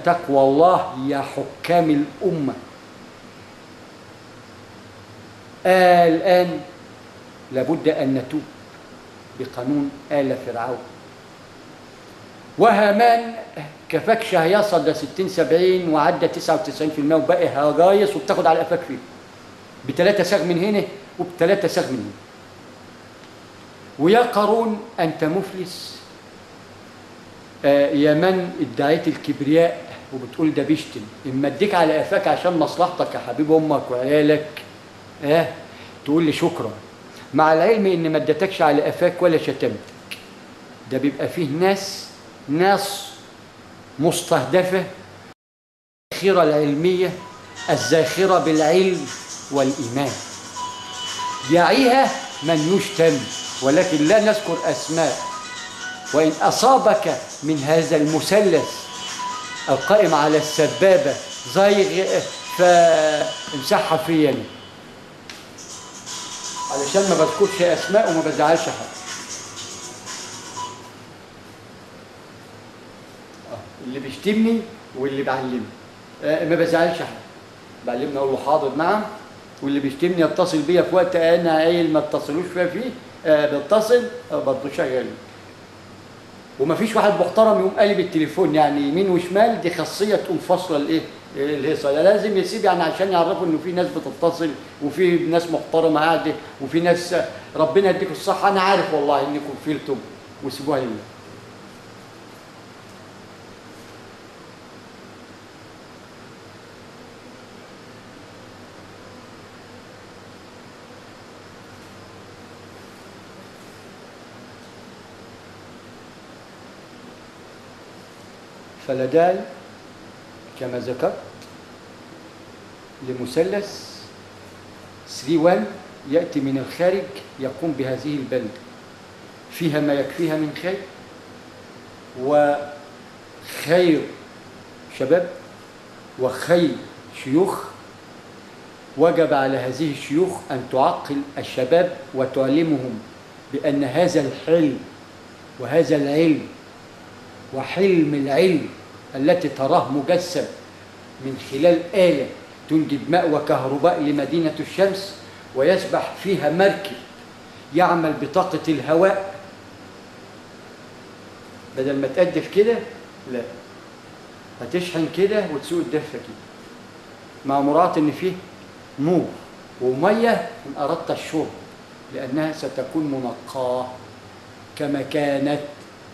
تقوى الله يا حكام الأمة. الآن لابد أن نتوب بقانون آل فرعون. وهامان كفاكش هيصل ل 60 70 وعدى 99% وباقي هجايص وبتاخد على قفاك فيه ب3 ساغ من هنا وب3 ساغ من هنا. ويا قارون أنت مفلس، يا من ادعيت الكبرياء وبتقول ده بيشتم، اما اديك على قفاك عشان مصلحتك يا حبيب امك وعيالك تقول لي شكرا، مع العلم ان ما اديتكش على قفاك ولا شتمتك. ده بيبقى فيه ناس مستهدفه، الذاخره العلميه، الذاخره بالعلم والايمان، يعيها من يشتم، ولكن لا نذكر اسماء. وإن أصابك من هذا المثلث القائم على السبابة زيغ فامسحها فيا لي، علشان ما بذكرش أسماء وما بزعلش حد. اللي بيشتمني واللي بعلمني ما بزعلش حد، بعلمني أقول له حاضر نعم، واللي بيشتمني يتصل بيا في وقت أنا قايل ما اتصلوش فيه بيتصل برضه شغال. وما فيش واحد محترم يقوم قالب التليفون يعني يمين وشمال، دي خاصيه تقوم فاصله الهيصه. لازم يسيب يعني عشان يعرفوا انه في ناس بتتصل وفي ناس محترمه قاعده وفي ناس ربنا يديكم الصحه. انا عارف والله انكم فيلتم وسيبوها لله. فلا داعي كما ذكرت لمثلث 3-1 يأتي من الخارج يقوم بهذه البلدة، فيها ما يكفيها من خير وخير شباب وخير شيوخ. وجب على هذه الشيوخ أن تعقل الشباب وتعلمهم بأن هذا الحلم وهذا العلم وحلم العلم التي تراه مجسم من خلال آلة تنجب ماء وكهرباء لمدينة الشمس، ويسبح فيها مركب يعمل بطاقة الهواء. بدل ما تقدف كده لا، هتشحن كده وتسوق الدفة كده، مع مراعاة ان فيه نور ومية ان اردت الشرب، لانها ستكون منقاة كما كانت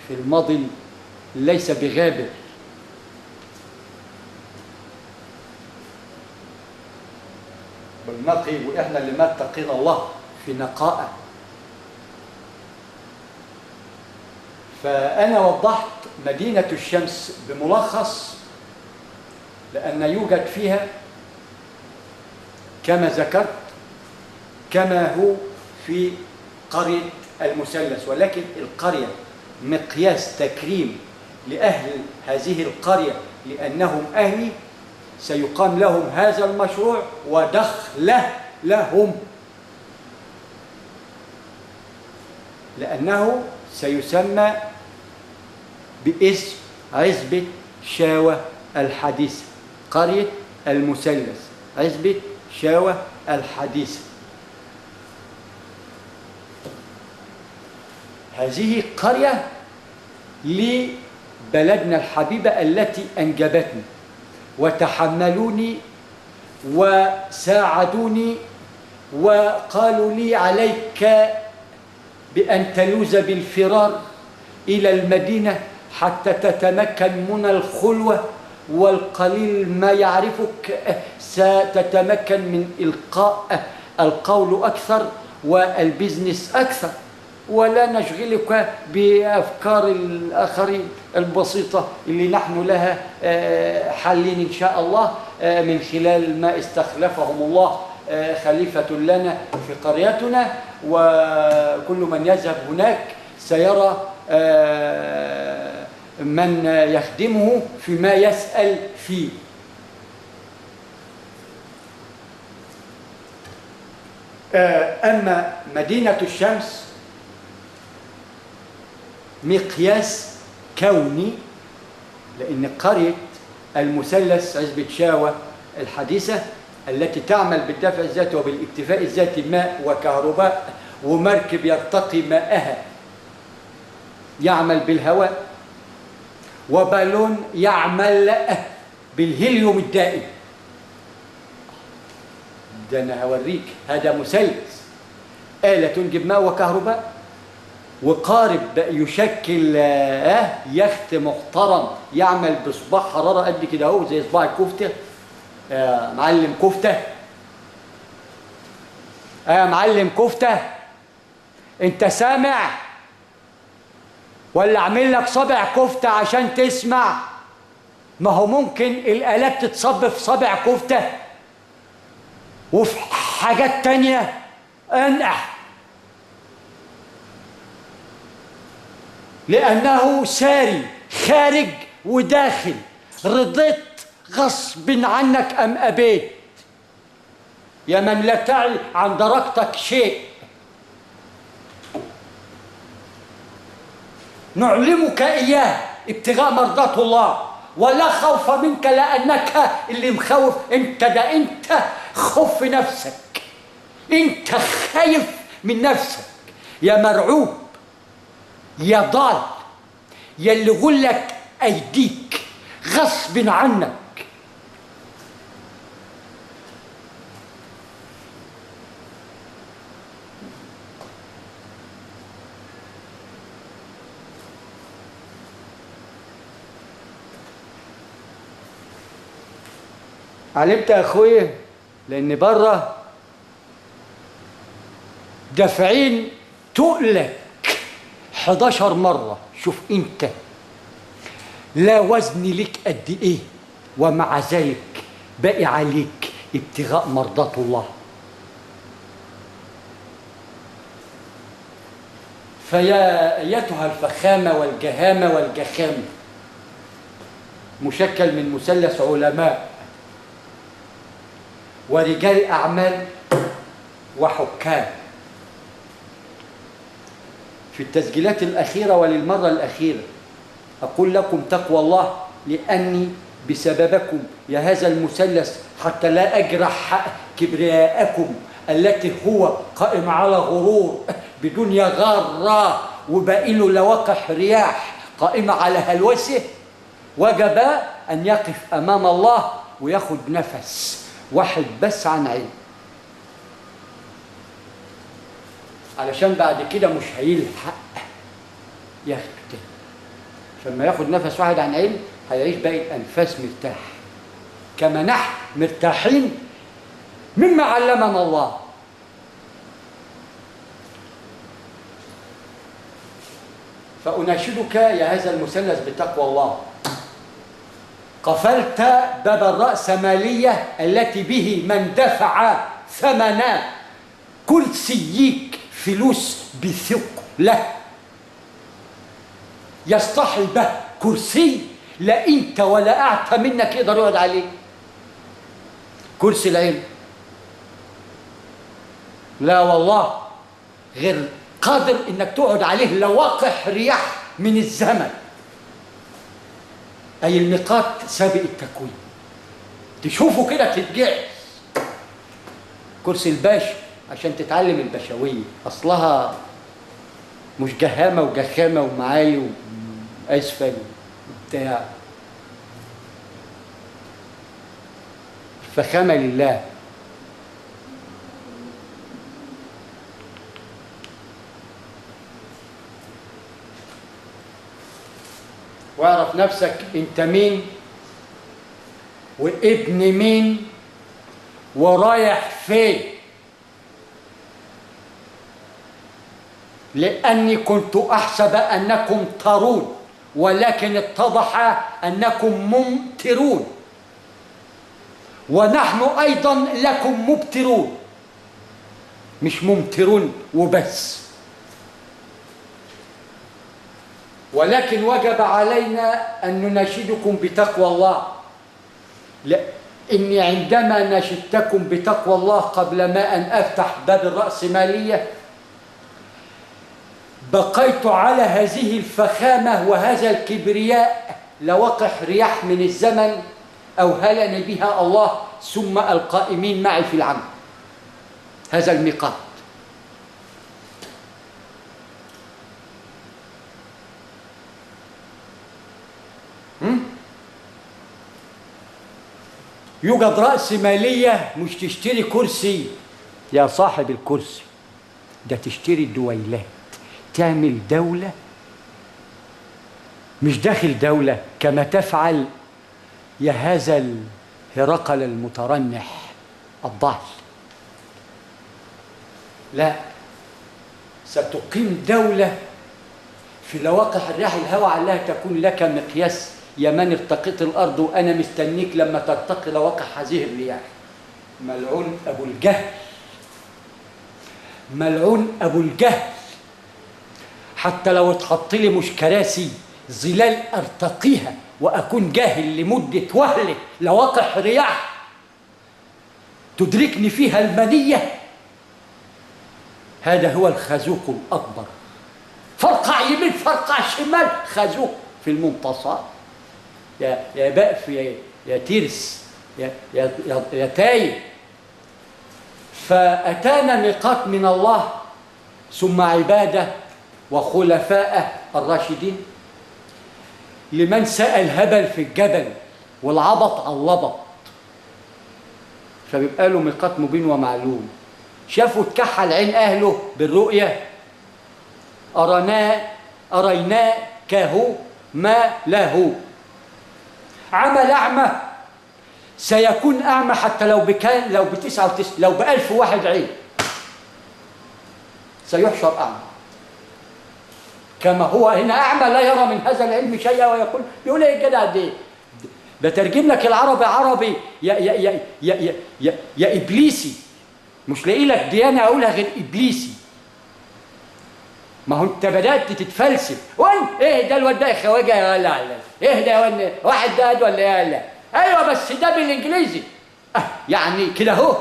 في الماضي ليس بغابر. بالنقي، واحنا اللي ما اتقينا الله في نقاء. فانا وضحت مدينة الشمس بملخص، لان يوجد فيها كما ذكرت كما هو في قرية المثلث، ولكن القرية مقياس تكريم لأهل هذه القرية لأنهم أهلي، سيقام لهم هذا المشروع ودخله لهم، لأنه سيسمى باسم عزبة شاوة الحديثة، قرية المثلث، عزبة شاوة الحديثة. هذه قرية لبلدنا الحبيبة التي أنجبتني وتحملوني وساعدوني وقالوا لي عليك بأن تلوذ بالفرار إلى المدينة حتى تتمكن من الخلوة، والقليل ما يعرفك ستتمكن من إلقاء القول أكثر والبزنس أكثر، ولا نشغلك بأفكار الآخرين البسيطة اللي نحن لها حلين إن شاء الله من خلال ما استخلفهم الله خليفة لنا في قريتنا. وكل من يذهب هناك سيرى من يخدمه فيما يسأل فيه. أما مدينة الشمس مقياس كوني، لأن قرية المثلث عزبة شاوة الحديثة التي تعمل بالدفع الذاتي وبالاكتفاء الذاتي ماء وكهرباء، ومركب يرتقي ماءها يعمل بالهواء، وبالون يعمل بالهيليوم الدائم. ده أنا هوريك، هذا مثلث، آلة تنجب ماء وكهرباء، وقارب يشكل يخت محترم يعمل بصباع حرارة قد كده اهو زي صباع الكفتة. يا معلم كفتة، يا معلم كفتة، انت سامع ولا اعمل لك صابع كفتة عشان تسمع؟ ما هو ممكن الآلات تتصب في صابع كفتة وفي حاجات تانية انقح، لأنه ساري خارج وداخل، رضيت غصب عنك أم أبيت، يا من لا تعي عن درجتك شيء. نعلمك إياه ابتغاء مرضات الله، ولا خوف منك لأنك اللي مخوف انت، ده انت خف نفسك، انت خايف من نفسك يا مرعوب، يا ضال، يا اللي غلك ايديك غصب عنك. علمت يا اخويا؟ لان بره دافعين تقلك 11 مرة. شوف انت لا وزن لك قد ايه، ومع ذلك باقي عليك ابتغاء مرضات الله. فيا ايتها الفخامة والجهامة والجخامة، مشكل من مثلث علماء ورجال أعمال وحكام. في التسجيلات الأخيرة وللمرة الأخيرة أقول لكم تقوى الله، لأني بسببكم يا هذا المثلث حتى لا أجرح كبرياءكم التي هو قائم على غرور بدنيا غارة وباقي له لواقح رياح قائمة على هلوسه، وجب أن يقف أمام الله وياخد نفس واحد بس عن علم، علشان بعد كده مش هيلحق ياخد تاني. فلما ياخد نفس واحد عن علم هيعيش باقي الأنفاس مرتاح، كما نحن مرتاحين مما علمنا الله. فأناشدك يا هذا المثلث بتقوى الله. قفلت باب الرأسمالية التي به من دفع ثمن كرسيك فلوس بثقله يصطحي به كرسي لا انت ولا اعتى منك يقدر يقعد عليه. كرسي العلم لا والله غير قادر انك تقعد عليه لواقح رياح من الزمن، اي النقاط سابق التكوين، تشوفه كده تتجعس. كرسي الباشا عشان تتعلم البشوية، اصلها مش جهامة وجخامة ومعالي واسفل وبتاع، فخامة لله. واعرف نفسك انت مين وابن مين ورايح فين، لأني كنت أحسب أنكم ترون ولكن اتضح أنكم ممترون، ونحن أيضا لكم مبترون، مش ممترون وبس. ولكن وجب علينا أن نناشدكم بتقوى الله، لأني عندما ناشدتكم بتقوى الله قبل ما أن أفتح باب الرأسمالية بقيت على هذه الفخامة وهذا الكبرياء لوقح رياح من الزمن أوهلني بها الله ثم القائمين معي في العمل. هذا الميقات. يوجد رأس مالية مش تشتري كرسي يا صاحب الكرسي، ده تشتري دويلات، تعمل دولة مش داخل دولة كما تفعل يا هذا الهرقل المترنح الضال. لا، ستقيم دولة في لواقح الرياح الهوى علها تكون لك مقياس يا من ارتقيت الأرض وأنا مستنيك لما ترتقي لواقح هذه الرياح. ملعون أبو الجهل، ملعون أبو الجهل. حتى لو اتحط لي مش كراسي ظلال أرتقيها وأكون جاهل لمدة وهلة لواقح رياح تدركني فيها المنية، هذا هو الخازوق الأكبر. فرقع يمين فرقع شمال، خازوق في المنتصف. يا بقف يا ترس يا تايه. فأتانا ميقات من الله ثم عبادة وخلفاء الراشدين لمن سأل هبل في الجبل والعبط على اللبط، فبيبقى له ميقات مبين ومعلوم. شافوا اتكحل عين أهله بالرؤية، أريناه كهو ما له. عمل أعمى سيكون أعمى حتى لو بكان لو لو ب1000 واحد عين سيحشر أعمى. كما هو هنا أعمى لا يرى من هذا العلم شيئا يقول إيه الجدع ده؟ بترجم لك العربي عربي يا إبليسي، مش لاقي لك ديانة أقولها غير إبليسي. ما هو أنت بدأت تتفلسف. إيه ده الواد ده خواجة يا ولا إيه ده يا واحد ده ولا إيه ولا؟ أيوه بس ده بالإنجليزي. يعني كده أهو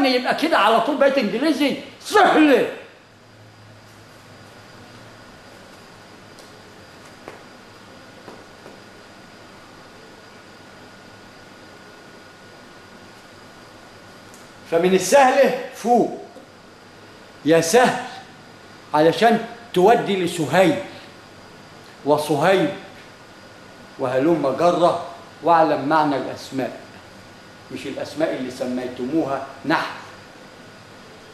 يبقى كده على طول بقيت إنجليزي سهل. فمن السهل فوق يا سهل علشان تودي لسهيل وصهيب وهلم جرة، واعلم معنى الأسماء، مش الأسماء اللي سميتموها نحن،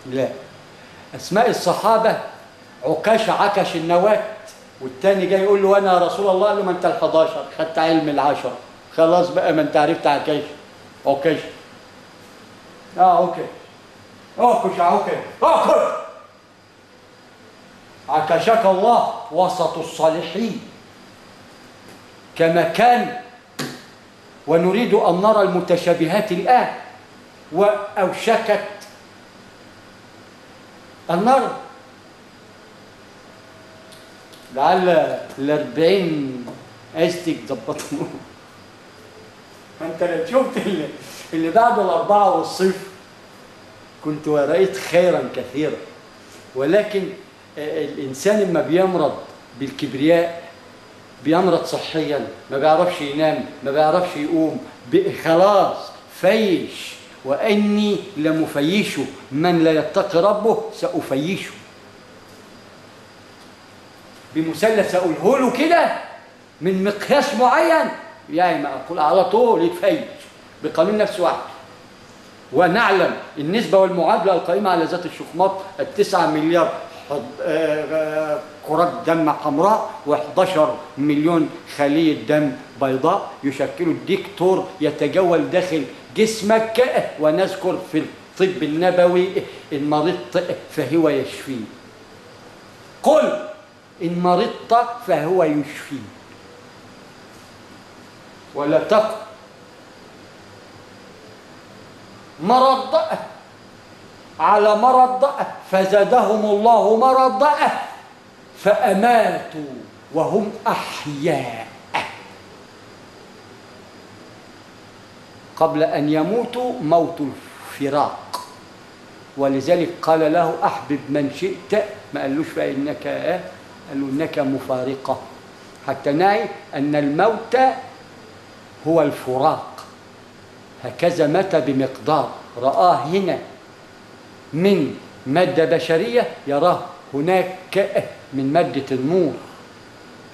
لا، أسماء الصحابة. عكاش عكش النواة، والتاني جاي يقول له أنا يا رسول الله، قال له ما أنت ال11 خدت علم ال10 خلاص بقى، ما أنت عرفت عكاش. عكاش اوكي اكش اكش عكشك الله وسط الصالحين كما كان. ونريد ان نرى المتشابهات الان، واوشكت ان نرى. لعل ال40 عايزتك تظبطهم. انت لو شفت اللي بعد ال4 والصفر كنت ورأيت خيرا كثيرا. ولكن الإنسان لما بيمرض بالكبرياء بيمرض صحيا، ما بيعرفش ينام، ما بيعرفش يقوم، خلاص فيش. وأني لمفيش من لا يتقي ربه سأفيشه. بمثلث أقوله له كده من مقياس معين، يعني ما أقول على طول يتفيش بقانون نفس واحد. ونعلم النسبة والمعادلة القائمة على ذات الشخماط 9 مليار كرات دم حمراء و11 مليون خلية دم بيضاء يشكلوا الدكتور يتجول داخل جسمك. ونذكر في الطب النبوي إن مرضت فهو يشفي. قل إن مرضت فهو يشفي، ولا تقل مرض على مرض فزادهم الله مرض فأماتوا وهم أحياء قبل أن يموتوا موت الفراق. ولذلك قال له أحبب من شئت، ما قالوش فإنك قال له إنك مفارقة، حتى نعي أن الموت هو الفراق هكذا متى بمقدار رآه هنا من مادة بشرية يراه هناك من مادة النور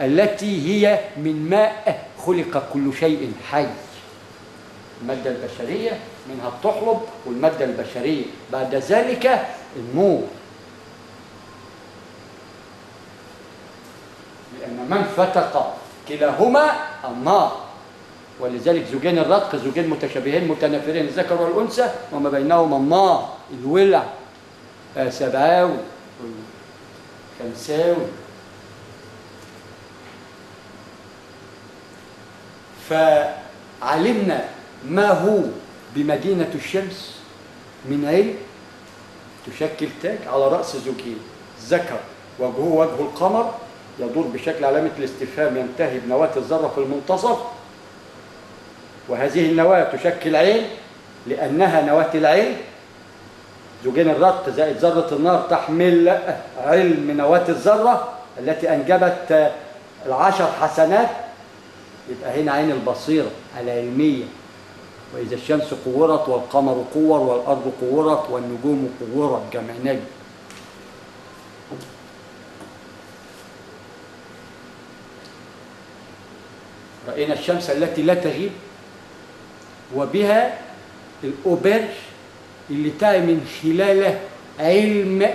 التي هي من ماء خلق كل شيء حي. المادة البشرية منها الطحلب والمادة البشرية، بعد ذلك النور. لأن من فتق كلاهما النار، ولذلك زوجين الرتق زوجين متشابهين متنافرين، الذكر والأنثى وما بينهما النار، الولع، سبعاوي خمساوي. فعلمنا ما هو بمدينة الشمس من علم تشكل تاج على رأس زوجين، ذكر وجهه وجه القمر يدور بشكل علامة الاستفهام ينتهي بنواة الذرة في المنتصف، وهذه النواة تشكل عين لأنها نواة العين. زوجين الرتق زائد ذرة النار تحمل علم نواة الذرة التي أنجبت 10 حسنات، يبقى هنا عين البصيرة العلمية. وإذا الشمس كورت والقمر كور والأرض كورت والنجوم كورت، جمع نجم. رأينا الشمس التي لا تغيب، وبها الأوبرج اللي تعي من خلاله علم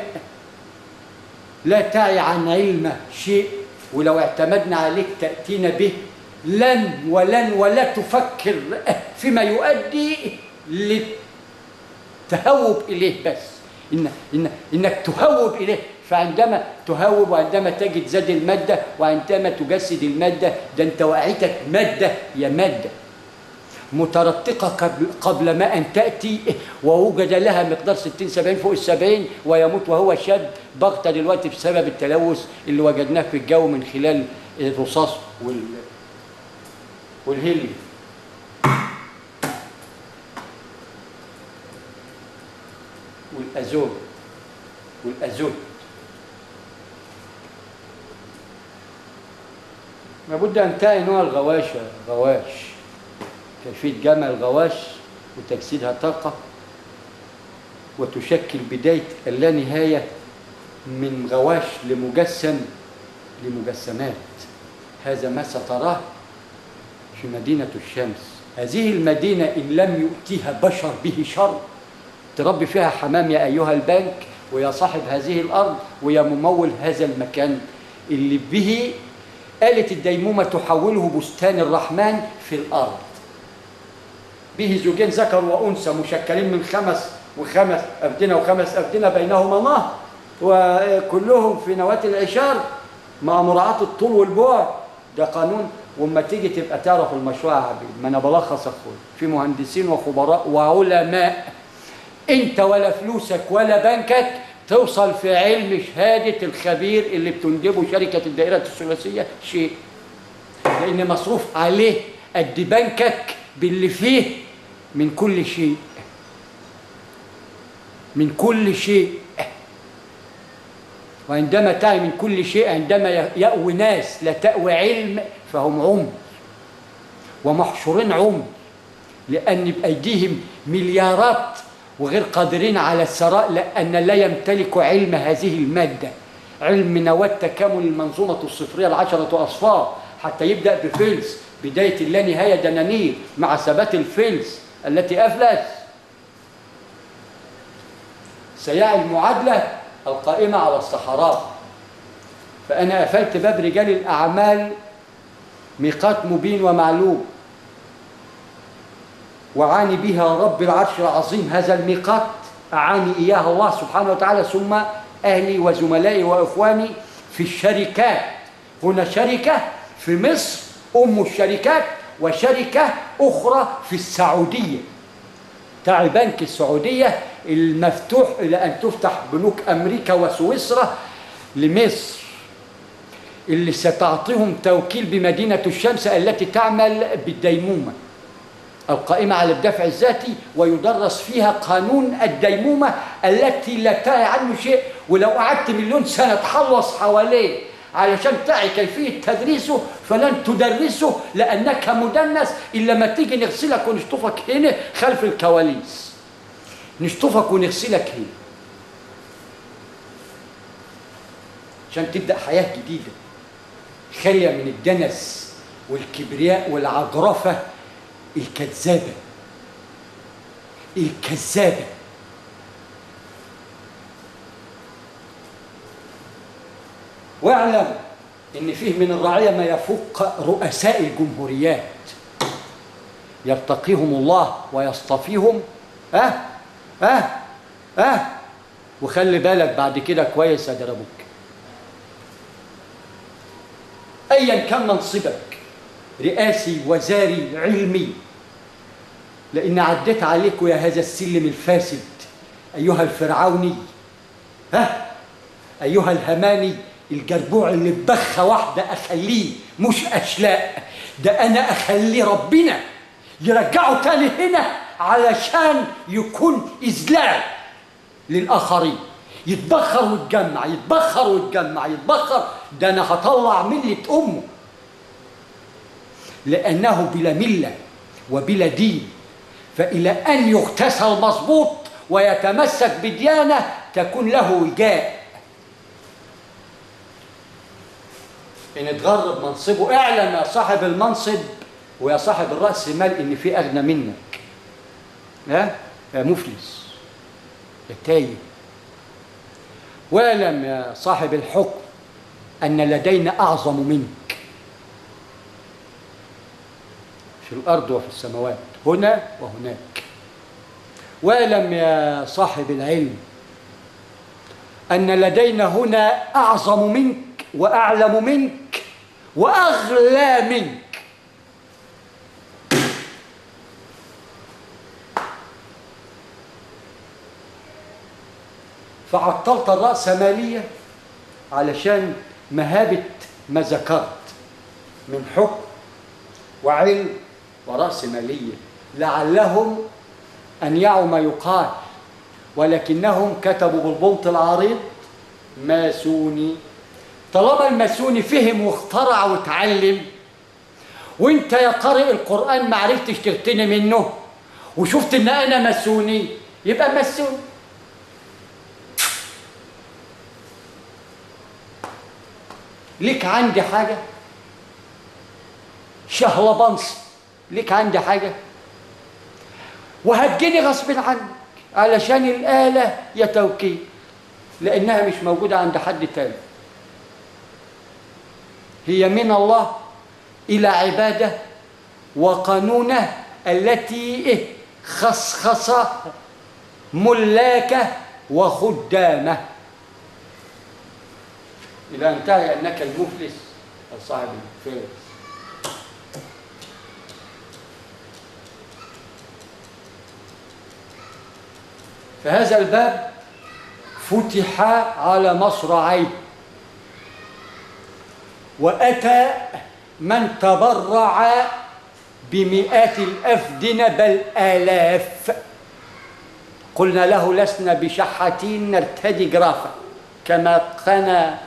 لا تعي عن علم شيء، ولو اعتمدنا عليك تأتينا به لن ولا تفكر فيما يؤدي للتهوب إليه، بس إنك تهوب إليه. فعندما تهوب وعندما تجد زاد المادة وعندما تجسد المادة، ده أنت وعيتك مادة يا مادة مترتقة قبل ما أن تأتي، ووجد لها مقدار 60-70 فوق ال70، ويموت وهو شاب بغتة دلوقتي بسبب التلوث اللي وجدناه في الجو من خلال الرصاص والهيليوم. والأزوت. لابد أن تعي نوع غواش، كيفية جمع الغواش وتجسيدها طاقة، وتشكل بداية اللانهاية من غواش لمجسمات. هذا ما ستراه في مدينة الشمس. هذه المدينة إن لم يؤتيها بشر به شر، تربي فيها حمام يا أيها البنك، ويا صاحب هذه الأرض، ويا ممول هذا المكان اللي به آلة الديمومة تحوله بستان الرحمن في الأرض. به زوجين ذكر وأنثى مشكلين من 5 أفدنة و5 أفدنة بينهما نهر، وكلهم في نواة العشار مع مراعاة الطول والبعد. ده قانون. وما تيجي تبقى تعرف المشروع يا حبيبي، ما أنا بلخص أخوي، في مهندسين وخبراء وعلماء، أنت ولا فلوسك ولا بنكك توصل في علم شهادة الخبير اللي بتنجبه شركة الدائرة الثلاثية شيء، لأن مصروف عليه قد بنكك باللي فيه من كل شيء، من كل شيء. وعندما تعي من كل شيء، عندما يأوي ناس لا تأوي علم، فهم عمي ومحشورين عمي، لأن بأيديهم مليارات وغير قادرين على الثراء، لأن لا يمتلك علم هذه المادة، علم نواة تكامل المنظومة الصفرية 10 أصفار، حتى يبدأ بفلس بداية اللانهاية دنانير مع ثبات الفلس التي أفلس. سيعي المعادلة القائمة على الصحراء. فأنا قفلت باب رجال الأعمال ميقات مبين ومعلوم، وعاني بها رب العرش العظيم. هذا الميقات أعاني إياه الله سبحانه وتعالى، ثم أهلي وزملائي وإخواني في الشركات. هنا شركة في مصر أم الشركات، وشركة أخرى في السعودية، تاع بنك السعودية المفتوح إلى أن تفتح بنوك أمريكا وسويسرا لمصر، اللي ستعطيهم توكيل بمدينة الشمس التي تعمل بالديمومة القائمة على الدفع الذاتي، ويدرس فيها قانون الديمومة التي لا تعي عنه شيء. ولو قعدت 1,000,000 سنة تحلص حواليه علشان تعي كيفية تدريسه فلن تدرسه لأنك مدنس إلا ما تيجي نغسلك ونشطفك هنا خلف الكواليس، نشطفك ونغسلك هنا عشان تبدأ حياة جديدة خالية من الدنس والكبرياء والعجرفة الكذابة الكذابة. واعلم ان فيه من الرعية ما يفوق رؤساء الجمهوريات يرتقيهم الله ويصطفيهم. وخلي بالك بعد كده كويس يا دربوك، ايا كان منصبك رئاسي وزاري علمي، لان عديت عليكم يا هذا السلم الفاسد ايها الفرعوني، ايها الهماني الجربوع اللي ببخة واحدة اخليه مش اشلاء، ده انا اخليه ربنا يرجعه تاني هنا علشان يكون اذلال للاخرين، يتبخر ويتجمع يتبخر ويتجمع يتبخر، ده انا هطلع ملة امه لانه بلا ملة وبلا دين، فالى ان يغتسل مظبوط ويتمسك بديانة تكون له وجاء. إن اتغرب منصبه اعلم يا صاحب المنصب ويا صاحب الرأس مال إن في أغنى منك، يا مفلس يا تايه. واعلم يا صاحب الحكم أن لدينا أعظم منك في الأرض وفي السماوات هنا وهناك. واعلم يا صاحب العلم أن لدينا هنا أعظم منك وأعلم منك وأغلى منك. فعطلت الرأسمالية علشان مهابة ما ذكرت من حكم وعلم ورأسمالية، لعلهم أن يعوا ما يقال، ولكنهم كتبوا بالبنط العريض ماسوني. طالما الماسوني فهم واخترع وتعلم، وانت يا قارئ القرآن ما عرفتش تغتني منه وشفت ان انا ماسوني، يبقى ماسوني. ليك عندي حاجة شهلبنص، ليك عندي حاجة وهتجيني غصب عنك علشان الآلة يا توكيل، لأنها مش موجودة عند حد تاني، هي من الله إلى عبادة وقانونه التي خصخص ملاكه وخدامه إلى أن انتهى أنك المفلس صاحب الفلس. فهذا الباب فتح على مصراعيه، وأتى من تبرع بمئات الأفدنة بل آلاف. قلنا له لسنا بشحاتين نرتدي جرافة كما قنا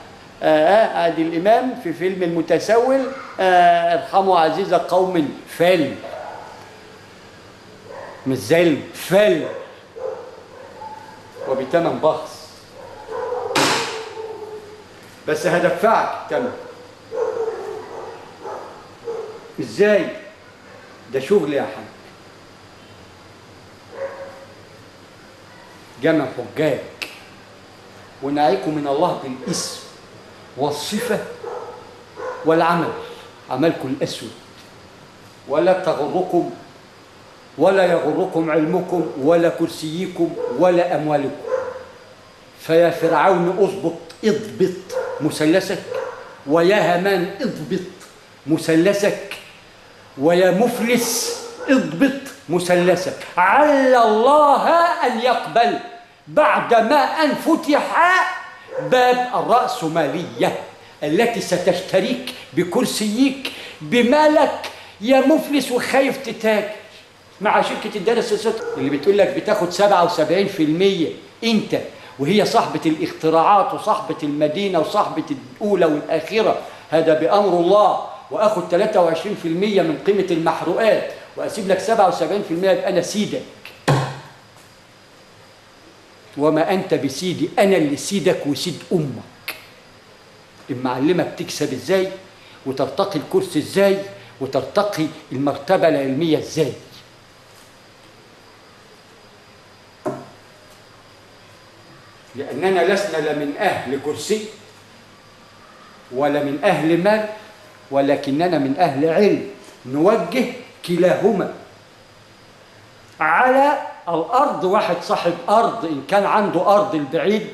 عادل الإمام في فيلم المتسول ارحموا عزيز قوم فل، مش زي فل وبتمن بخس، بس هدفعك تمن. ازاي؟ ده شغل يا حاج. جمع حجاج ونعيكم من الله بالاسم والصفة والعمل، عملكم الأسود، ولا تغركم ولا يغركم علمكم ولا كرسيكم ولا أموالكم. فيا فرعون اضبط مثلثك، ويا هامان اضبط مثلثك، ويا مفلس اضبط مثلثك. عل الله أن يقبل بعدما أن فتح باب الرأسمالية التي ستشتريك بكرسيك بمالك يا مفلس وخايف تتاجر مع شركة الدرس الصدق اللي بتقول لك بتاخد 77% انت وهي صاحبة الاختراعات وصاحبة المدينة وصاحبة الأولى والآخرة، هذا بأمر الله، وأخذ 23% من قيمة المحروقات وأسيب لك 77%، يبقى أنا سيدك. وما أنت بسيدي، أنا اللي سيدك وسيد أمك. المعلمة بتكسب إزاي، وترتقي الكرسي إزاي، وترتقي المرتبة العلمية إزاي. لأننا لسنا لا من أهل كرسي ولا من أهل مال، ولكننا من أهل علم، نوجه كلاهما على الأرض. واحد صاحب أرض إن كان عنده أرض البعيد،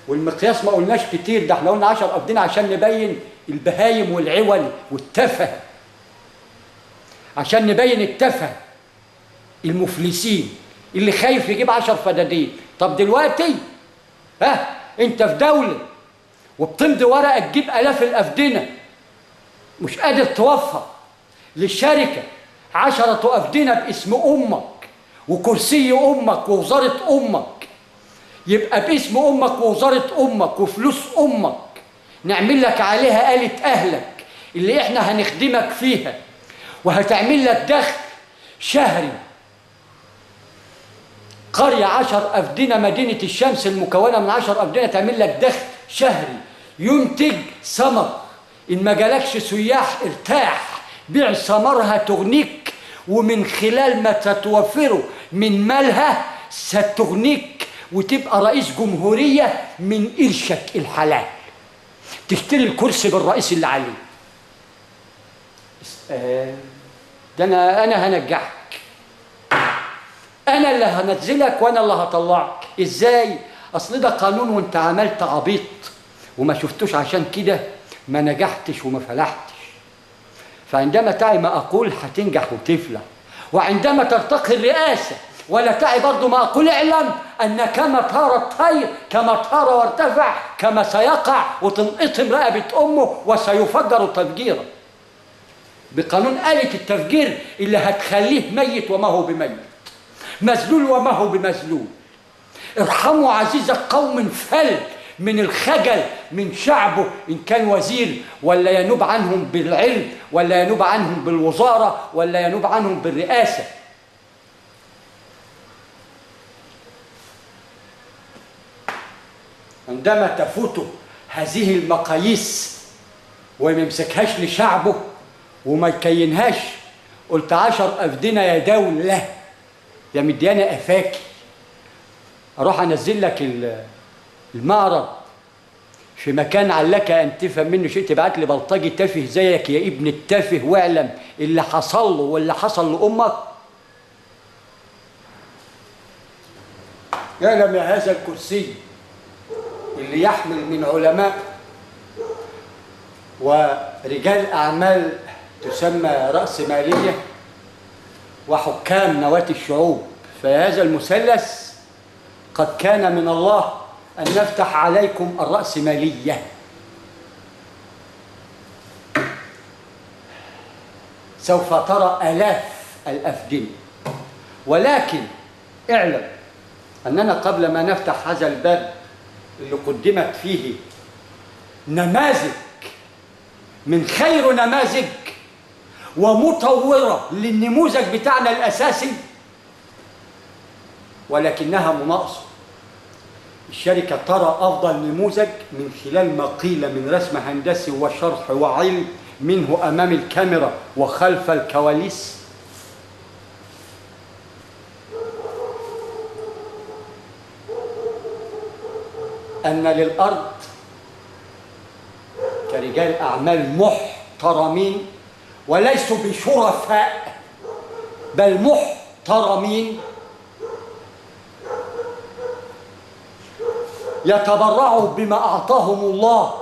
والمقياس ما قلناش كتير، ده احنا قلنا 10 أرضين عشان نبين البهايم والعول والتفه، عشان نبين التفه المفلسين اللي خايف يجيب 10 فدادين. طب دلوقتي انت في دولة وبتمضي ورقة تجيب آلاف الأفدنة، مش قادر توفر للشركة 10 أفدنة باسم أمك وكرسي أمك ووزارة أمك، يبقى باسم أمك ووزارة أمك وفلوس أمك نعمل لك عليها آلة أهلك اللي احنا هنخدمك فيها، وهتعمل لك دخل شهري. قرية 10 أفدنة، مدينة الشمس المكونة من 10 أفدنة، تعمل لك دخل شهري ينتج ثمر. إن ما جالكش سياح ارتاح، بيع ثمرها تغنيك، ومن خلال ما تتوفره من مالها ستغنيك، وتبقى رئيس جمهورية من قرشك الحلال، تشتري الكرسي بالرئيس اللي عليه. ده أنا هنجحك، أنا اللي هنزلك وأنا اللي هطلعك. إزاي؟ أصل ده قانون وأنت عملت عبيط وما شفتوش، عشان كده ما نجحتش وما فلحتش. فعندما تعي ما أقول هتنجح وتفلح، وعندما ترتقي الرئاسة ولا تعي برضو ما أقول، اعلم أن كما طار الطير كما طار وارتفع كما سيقع وتنقطم رقبة أمه وسيفجر تفجيرا بقانون آلة التفجير اللي هتخليه ميت وما هو بميت، مذلول وما هو بمذلول. ارحموا عزيز قوم فل من الخجل من شعبه، إن كان وزير ولا ينوب عنهم بالعلم ولا ينوب عنهم بالوزارة ولا ينوب عنهم بالرئاسة. عندما تفوته هذه المقاييس وما يمسكهاش لشعبه وما يكينهاش، قلت 10 أفدنة يا دولة يا مديانة أفاكي، أروح أنزل لك المعرض في مكان علك أن تفهم منه شيء، تبعت لي بلطجي تافه زيك يا ابن التافه، واعلم اللي حصل له واللي حصل لأمك. اعلم يا هذا الكرسي اللي يحمل من علماء ورجال أعمال تسمى رأسمالية وحكام نواة الشعوب، فهذا المثلث قد كان من الله أن نفتح عليكم الرأسمالية. سوف ترى آلاف الأفدنة، ولكن اعلم أننا قبل ما نفتح هذا الباب اللي قدمت فيه نماذج من خير نماذج ومطورة للنموذج بتاعنا الأساسي، ولكنها مناقصة. الشركة ترى أفضل نموذج من خلال ما قيل من رسم هندسي وشرح وعلم منه أمام الكاميرا وخلف الكواليس. أن للأرض كرجال أعمال محترمين وليسوا بشرفاء بل محترمين يتبرعوا بما أعطاهم الله،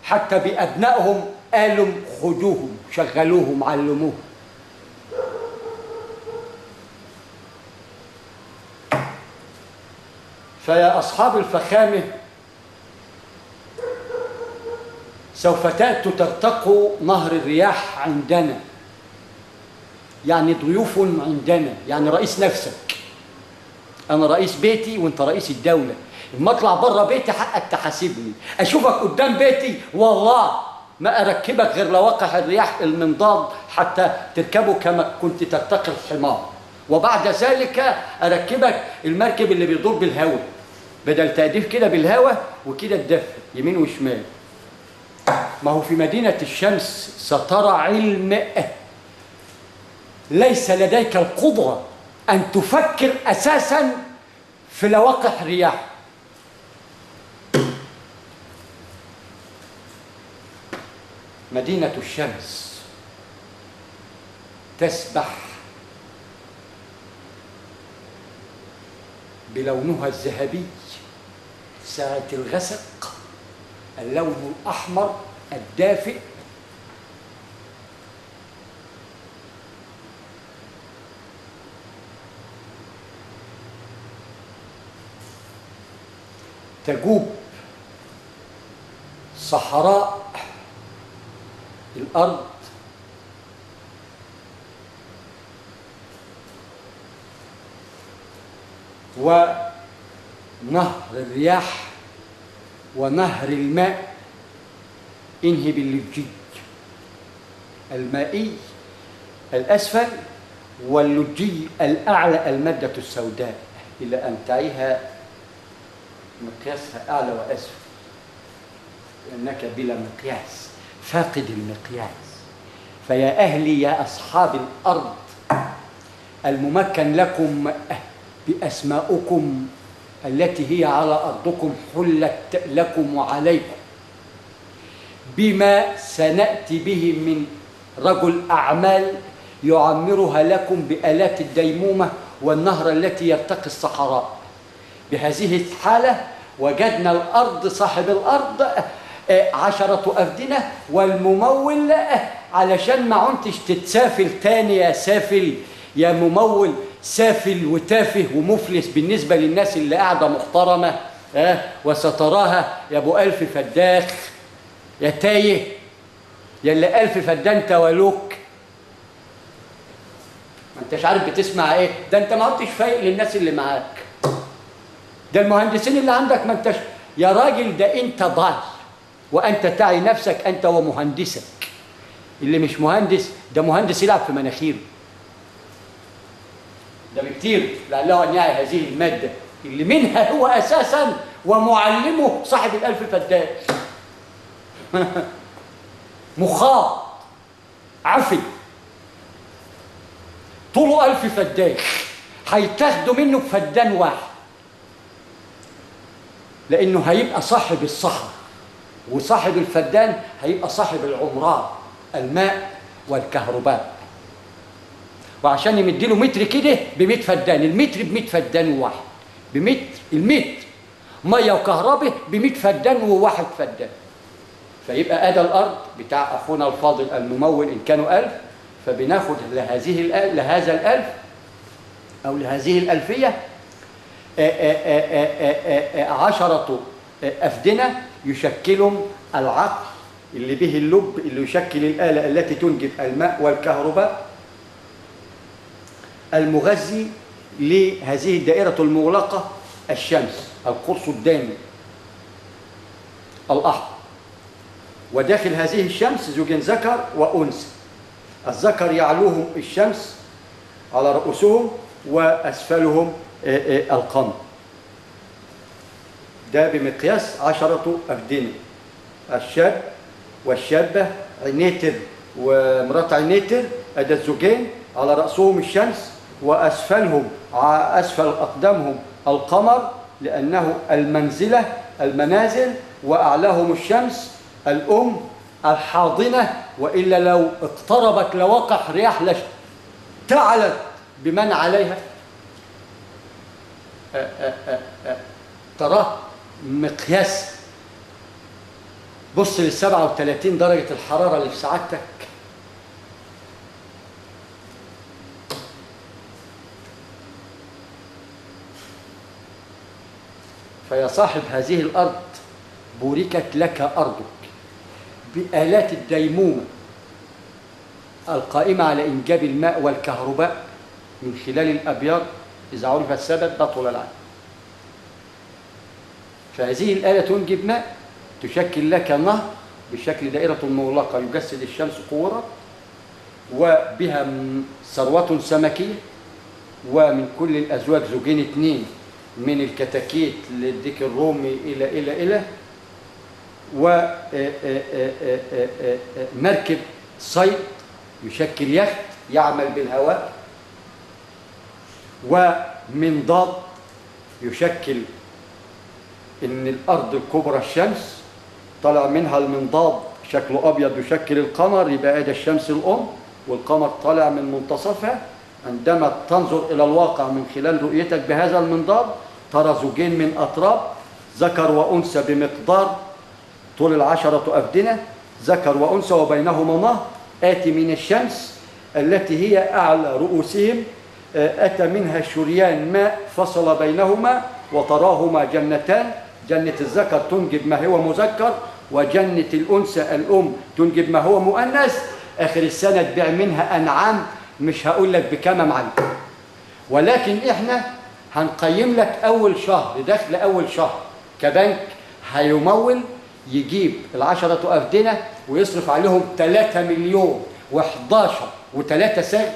حتى بأبنائهم قالوا خدوهم شغلوهم علموهم. فيا أصحاب الفخامة، سوف تأتوا ترتقوا نهر الرياح عندنا، يعني ضيوف عندنا، يعني رئيس نفسك انا رئيس بيتي وانت رئيس الدوله، اما اطلع بره بيتي حقك تحاسبني. اشوفك قدام بيتي والله ما اركبك غير لواقح الرياح المنضاد حتى تركبه كما كنت ترتقي الحمار، وبعد ذلك اركبك المركب اللي بيدور بالهواء، بدل تأديف كده بالهواء وكده الدفع يمين وشمال. ما هو في مدينة الشمس سترى علم ليس لديك القدرة أن تفكر أساسا في لواقح رياح. مدينة الشمس تسبح بلونها الذهبي ساعة الغسق، اللون الأحمر الدافئ، تجوب صحراء الأرض ونهر الرياح ونهر الماء انهب اللجي المائي الأسفل واللجي الأعلى المادة السوداء إلى أن تعيها مقياسها أعلى وأسفل، لأنك بلا مقياس فاقد المقياس. فيا أهلي يا أصحاب الأرض الممكن لكم بأسماؤكم التي هي على أرضكم حلت لكم وعليكم بما سنأتي به من رجل أعمال يعمرها لكم بآلات الديمومة والنهر التي يرتقي الصحراء. بهذه الحالة وجدنا الأرض صاحب الأرض 10 أفدنة، والممول علشان ما عنتش تتسافل تاني يا سافل يا ممول، سافل وتافه ومفلس بالنسبة للناس اللي قاعدة محترمة وستراها يا أبو ألف فداخ يا تايه يا اللي ألف فدان توالوك، ما انتش عارف بتسمع ايه، ده انت ما عدتش فايق للناس اللي معاك، ده المهندسين اللي عندك ما انتش يا راجل، ده انت ضال وانت تعي نفسك انت ومهندسك. اللي مش مهندس ده مهندس يلعب في مناخيره، ده بكتير لعله ان يعي هذه الماده اللي منها هو اساسا ومعلمه صاحب الألف فدان. مخاط عفي طوله 1000 فدان هيتاخدوا منه بفدان واحد، لأنه هيبقى صاحب الصحراء، وصاحب الفدان هيبقى صاحب العمران الماء والكهرباء. وعشان يمديله متر كده ب100 فدان، المتر ب100 فدان وواحد، بمتر المتر ميه وكهرباء ب100 فدان وواحد فدان. فيبقى أدى الأرض بتاع أخونا الفاضل الممول إن كانوا 1000، فبناخد لهذا الألف أو لهذه الألفية 10 أفدنة يشكلهم العقل اللي به اللب اللي يشكل الآلة التي تنجب الماء والكهرباء المغذي لهذه الدائرة المغلقة الشمس، القرص الدامي الأحمر. وداخل هذه الشمس زوجين ذكر وأنثى، الذكر يعلوهم الشمس على رؤوسهم وأسفلهم القمر. ده بمقياس 10 أفدنة. الشاب والشابة عنيتر ومرات عنيتر أدى الزوجين على رأسهم الشمس وأسفلهم أسفل أقدامهم القمر، لأنه المنازل وأعلاهم الشمس الأم الحاضنة، وإلا لو اقتربت لوقح رياح لاشتعلت بمن عليها. تراه مقياس. بص لل37 درجة الحرارة اللي في سعادتك، فيا صاحب هذه الأرض بوركت لك أرضك بآلات الديمومة القائمة على إنجاب الماء والكهرباء من خلال الأبيار إذا عرف السبب بطل العمل. فهذه الآلة تنجب ماء، تشكل لك نهر بشكل دائرة مغلقة يجسد الشمس قورة، وبها ثروة سمكية، ومن كل الأزواج زوجين اثنين، من الكتاكيت للديك الرومي إلى ومركب صيد يشكل يخت يعمل بالهواء، ومنضاد يشكل إن الأرض الكبرى الشمس طلع منها المنضاد شكله أبيض يشكل القمر، يبقى هذا الشمس الأم، والقمر طالع من منتصفها. عندما تنظر إلى الواقع من خلال رؤيتك بهذا المنضاد ترى زوجين من أطراف، ذكر وأنثى بمقدار طول 10 أفدنة، ذكر وأنثى وبينهما نهر آتي من الشمس التي هي أعلى رؤوسهم، أتى منها شريان ماء فصل بينهما، وتراهما جنتان، جنة الذكر تنجب ما هو مذكر، وجنة الأنثى الأم تنجب ما هو مؤنث. آخر السنة تبيع منها أنعام، مش هقول لك بكام يا معلم، ولكن إحنا هنقيم لك أول شهر، دخل أول شهر كبنك هيمول يجيب 10 أفدنة ويصرف عليهم 3 مليون و11 و3 سنة،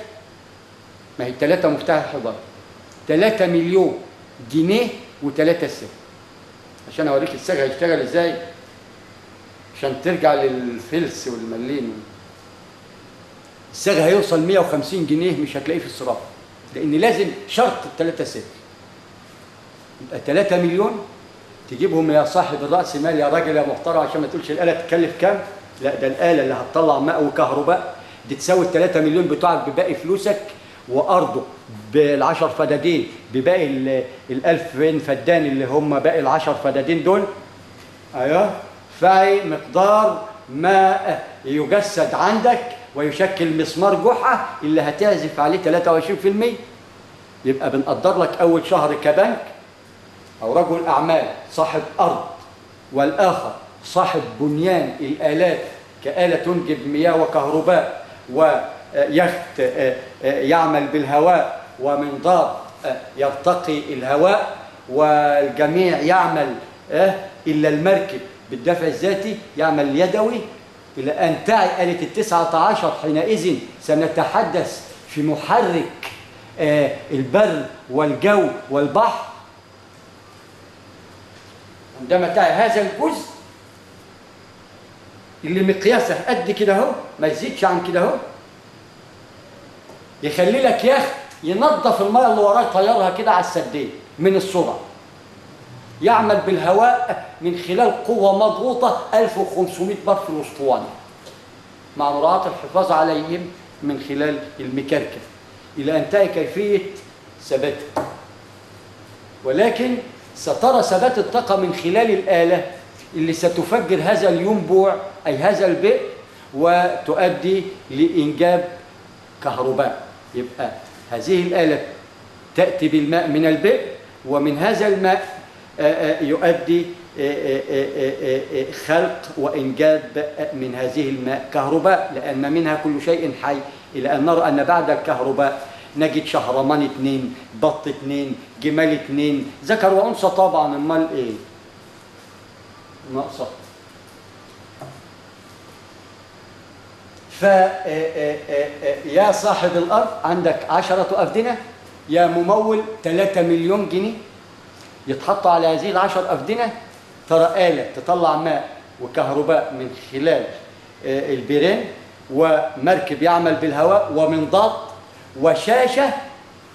ما هي 3 مفتاح الحضارة، 3 مليون جنيه و3 سنة، عشان أوريك السجع هيشتغل إزاي عشان ترجع للفلس والملين. السجع هيوصل 150 جنيه مش هتلاقيه في الصرافة، لأن لازم شرط 3 سنة. يبقى 3 مليون تجيبهم يا صاحب الرأس مال يا راجل يا محترم، عشان ما تقولش الآلة تكلف كام، لا ده الآلة اللي هتطلع ماء وكهرباء دي تساوي 3 مليون بتوعك بباقي فلوسك، وأرضه بال10 فدادين بباقي ال1000 فدان اللي هم باقي ال10 فدادين دول. أيوه، فهي مقدار ماء يجسد عندك ويشكل مسمار جحا اللي هتعزف عليه 23%. يبقى بنقدر لك أول شهر كبنك أو رجل أعمال صاحب أرض، والآخر صاحب بنيان الآلات كآلة تنجب مياه وكهرباء، ويخت يعمل بالهواء، ومنضاد يرتقي الهواء، والجميع يعمل إلا المركب بالدفع الذاتي يعمل يدوي، إلى أن تعي آلة 19. حينئذ سنتحدث في محرك البر والجو والبحر. عندما تعي هذا الجزء اللي مقياسه قد كده اهو، ما يزيدش عن كده اهو، يخلي لك يخت ينظف الميه اللي وراك يطيرها كده على السدين من السرعه، يعمل بالهواء من خلال قوه مضغوطه 1500 بار في الاسطوانه، مع مراعاه الحفاظ عليهم من خلال المكركب، الى ان تنتهي كيفيه ثباتها. ولكن سترى ثبات الطاقه من خلال الاله اللي ستفجر هذا الينبوع أي هذا البئر وتؤدي لإنجاب كهرباء. يبقى هذه الآلة تأتي بالماء من البئر، ومن هذا الماء يؤدي خلق وإنجاب من هذه الماء كهرباء، لأن منها كل شيء حي، إلى أن نرى أن بعد الكهرباء نجد شهرمان 2، بط 2، جمال 2، ذكر وأنثى طبعا. امال إيه ناقصة؟ فيا صاحب الأرض عندك 10 أفدنة، يا ممول 3 مليون جنيه يتحط على هذه 10 أفدنة، ترى آلة تطلع ماء وكهرباء من خلال البيرين، ومركب يعمل بالهواء، ومنضاد، وشاشة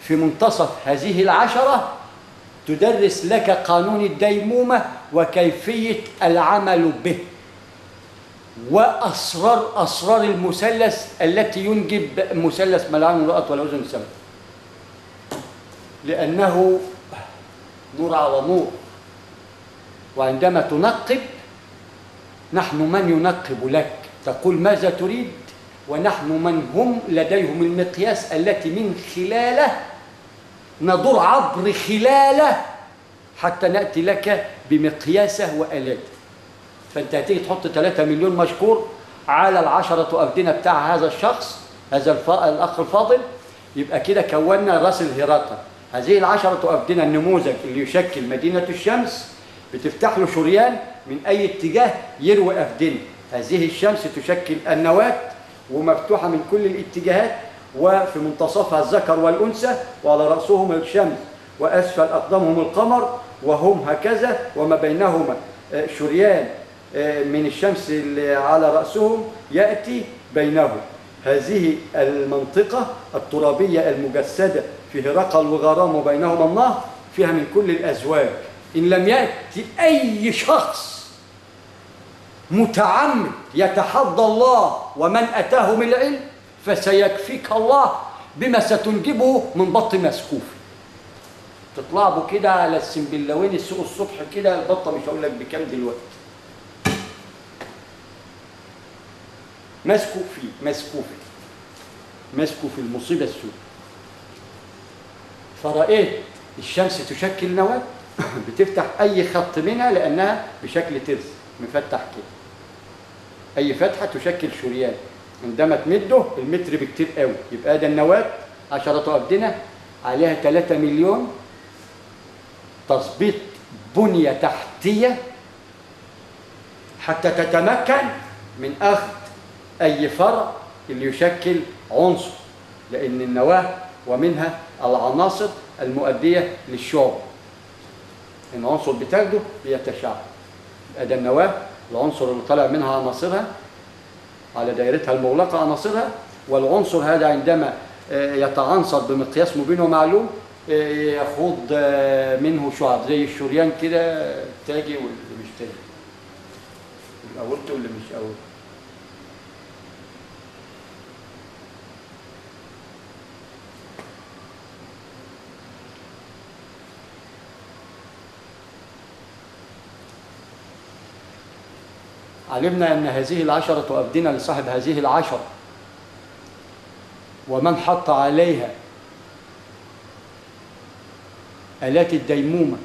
في منتصف هذه 10 تدرس لك قانون الديمومة وكيفية العمل به، وأسرار المثلث التي ينجب مثلث ملعون الرأت والأذن السمع، لأنه نور على نور. وعندما تنقب نحن من ينقب لك، تقول ماذا تريد، ونحن من هم لديهم المقياس التي من خلاله ندور عبر خلاله حتى نأتي لك بمقياسه وآلاته. فأنت هتيجي تحط 3 مليون مشكور على 10 أفدنة بتاع هذا الشخص، هذا الأخ الفاضل، يبقى كده كونا راس الهرطة هذه العشرة أفدنة النموذج اللي يشكل مدينة الشمس بتفتح له شريان من أي اتجاه يروي أفدنة. هذه الشمس تشكل النواة ومفتوحة من كل الاتجاهات، وفي منتصفها الذكر والأنثى، وعلى رأسهم الشمس وأسفل أقدامهم القمر، وهم هكذا، وما بينهما شريان من الشمس اللي على رأسهم يأتي بينهم. هذه المنطقة الترابية المجسدة في هرقل وغرام وبينهما النهر فيها من كل الأزواج. إن لم يأتي أي شخص متعمد يتحدى الله ومن أتاه من العلم فسيكفيك الله بما ستنجبه من بط مسكوف. تطلع به كده على السنبلاوين السوق الصبح كده، البطة مش هقول لك بكام دلوقتي، مسكوا في المصيبة السوداء. فرأيت الشمس تشكل نواة بتفتح أي خط منها لأنها بشكل ترس مفتح كده، أي فتحة تشكل شريان، عندما تمده المتر بكتير قوي. يبقى ده النواة 10 أفدنة عليها 3 مليون تظبيط بنية تحتية حتى تتمكن من أخذ أي فرع اللي يشكل عنصر، لأن النواة ومنها العناصر المؤدية للشعب. إن عنصر بتاخده بيتشعب. ده النواة العنصر اللي طالع منها عناصرها على دائرتها المغلقة عناصرها، والعنصر هذا عندما يتعنصر بمقياس مبين ومعلوم يخوض منه شعب زي الشريان كده، تاجي واللي مش تاجي، الأورطة واللي مش أورطة. علمنا أن هذه 10 أفدنة لصاحب هذه 10، ومن حط عليها آلات الديمومة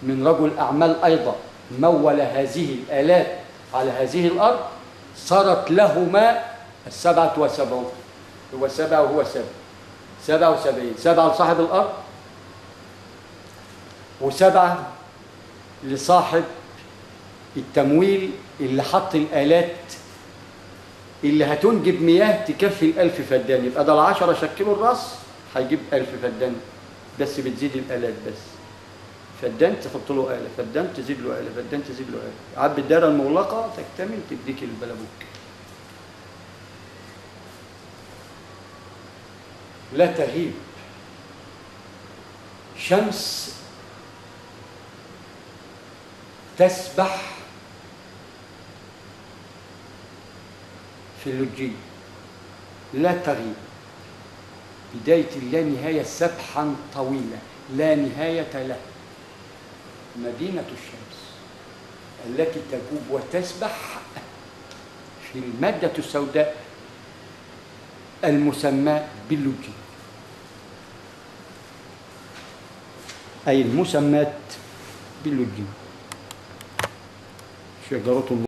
من رجل أعمال أيضا مول هذه الآلات على هذه الأرض، صارت لهما 77. هو 7 وهو 7، 77. 7 لصاحب الأرض و7 لصاحب التمويل اللي حط الآلات اللي هتنجب مياه تكفي 1000 فدان. يبقى ده 10 شكلوا الراس هيجيب 1000 فدان، بس بتزيد الآلات بس. فدان تحط له آلة، فدان تزيد له آلة، فدان تزيد له آلة، عب الدائرة المغلقة تكتمل تديك البلبوك. لا تغيب شمس تسبح في اللجين، لا تغيب، بداية لا نهاية سبحا طويلة لا نهاية له. مدينة الشمس التي تجوب وتسبح في المادة السوداء المسمى باللجين، أي المسمات باللجين. شجرة